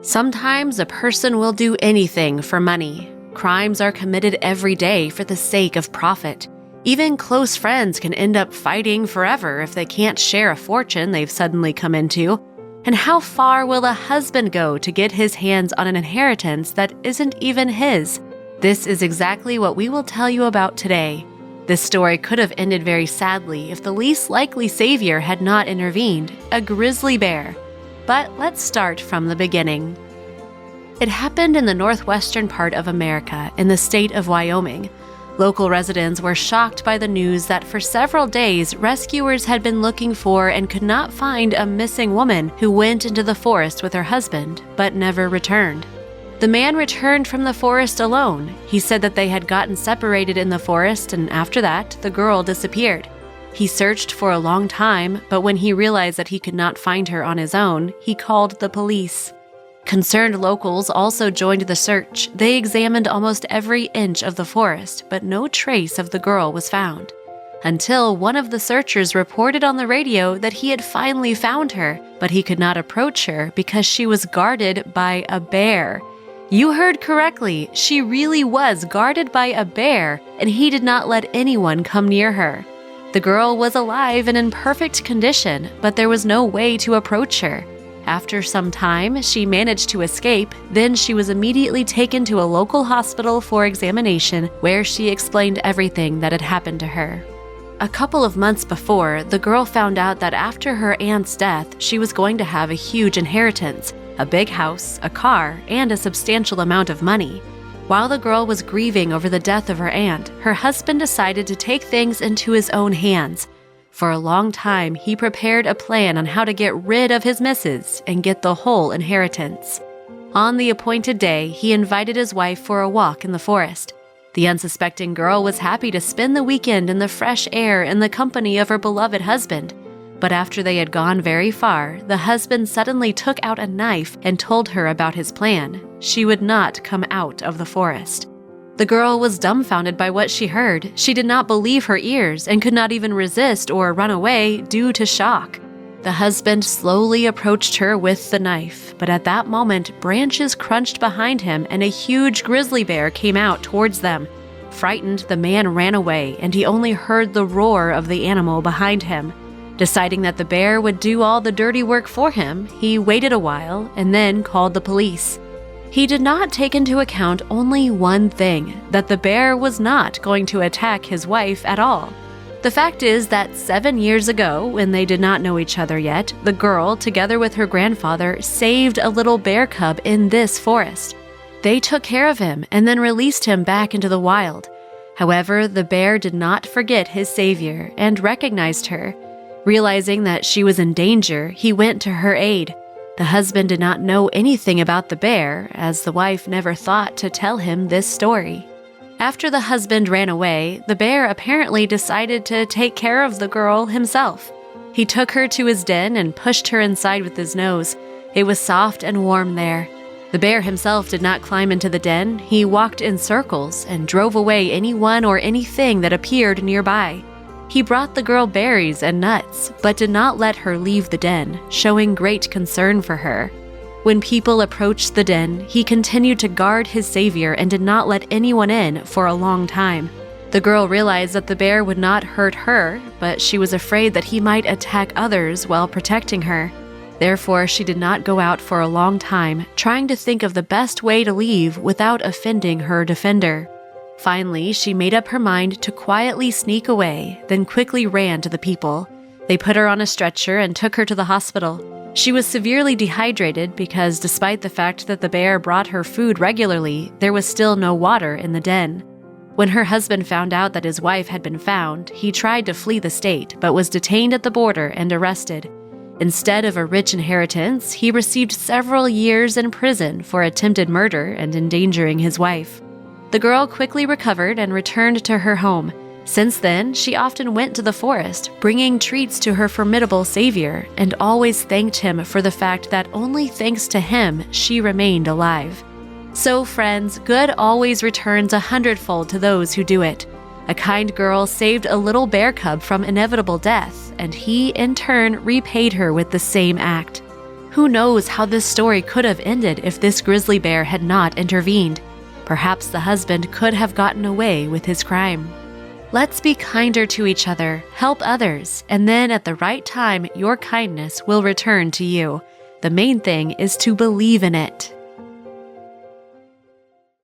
Sometimes a person will do anything for money. Crimes are committed every day for the sake of profit. Even close friends can end up fighting forever if they can't share a fortune they've suddenly come into. And how far will a husband go to get his hands on an inheritance that isn't even his? This is exactly what we will tell you about today. This story could have ended very sadly if the least likely savior had not intervened, a grizzly bear. But let's start from the beginning. It happened in the northwestern part of America, in the state of Wyoming. Local residents were shocked by the news that for several days, rescuers had been looking for and could not find a missing woman who went into the forest with her husband, but never returned. The man returned from the forest alone. He said that they had gotten separated in the forest, and after that, the girl disappeared. He searched for a long time, but when he realized that he could not find her on his own, he called the police. Concerned locals also joined the search. They examined almost every inch of the forest, but no trace of the girl was found. Until one of the searchers reported on the radio that he had finally found her, but he could not approach her because she was guarded by a bear. You heard correctly, she really was guarded by a bear, and he did not let anyone come near her. The girl was alive and in perfect condition, but there was no way to approach her. After some time, she managed to escape. Then she was immediately taken to a local hospital for examination, where she explained everything that had happened to her. A couple of months before, the girl found out that after her aunt's death, she was going to have a huge inheritance, a big house, a car, and a substantial amount of money. While the girl was grieving over the death of her aunt, her husband decided to take things into his own hands. For a long time, he prepared a plan on how to get rid of his missus and get the whole inheritance. On the appointed day, he invited his wife for a walk in the forest. The unsuspecting girl was happy to spend the weekend in the fresh air in the company of her beloved husband. But after they had gone very far, the husband suddenly took out a knife and told her about his plan. She would not come out of the forest. The girl was dumbfounded by what she heard. She did not believe her ears and could not even resist or run away due to shock. The husband slowly approached her with the knife, but at that moment, branches crunched behind him and a huge grizzly bear came out towards them. Frightened, the man ran away, and he only heard the roar of the animal behind him. Deciding that the bear would do all the dirty work for him, he waited a while and then called the police. He did not take into account only one thing, that the bear was not going to attack his wife at all. The fact is that 7 years ago, when they did not know each other yet, the girl, together with her grandfather, saved a little bear cub in this forest. They took care of him and then released him back into the wild. However, the bear did not forget his savior and recognized her. Realizing that she was in danger, he went to her aid. The husband did not know anything about the bear, as the wife never thought to tell him this story. After the husband ran away, the bear apparently decided to take care of the girl himself. He took her to his den and pushed her inside with his nose. It was soft and warm there. The bear himself did not climb into the den. He walked in circles and drove away anyone or anything that appeared nearby. He brought the girl berries and nuts, but did not let her leave the den, showing great concern for her. When people approached the den, he continued to guard his savior and did not let anyone in for a long time. The girl realized that the bear would not hurt her, but she was afraid that he might attack others while protecting her. Therefore, she did not go out for a long time, trying to think of the best way to leave without offending her defender. Finally, she made up her mind to quietly sneak away, then quickly ran to the people. They put her on a stretcher and took her to the hospital. She was severely dehydrated because despite the fact that the bear brought her food regularly, there was still no water in the den. When her husband found out that his wife had been found, he tried to flee the state, but was detained at the border and arrested. Instead of a rich inheritance, he received several years in prison for attempted murder and endangering his wife. The girl quickly recovered and returned to her home. Since then, she often went to the forest, bringing treats to her formidable savior, and always thanked him for the fact that only thanks to him she remained alive. So, friends, good always returns 100-fold to those who do it. A kind girl saved a little bear cub from inevitable death, and he, in turn, repaid her with the same act. Who knows how this story could have ended if this grizzly bear had not intervened? Perhaps the husband could have gotten away with his crime. Let's be kinder to each other, help others, and then at the right time, your kindness will return to you. The main thing is to believe in it.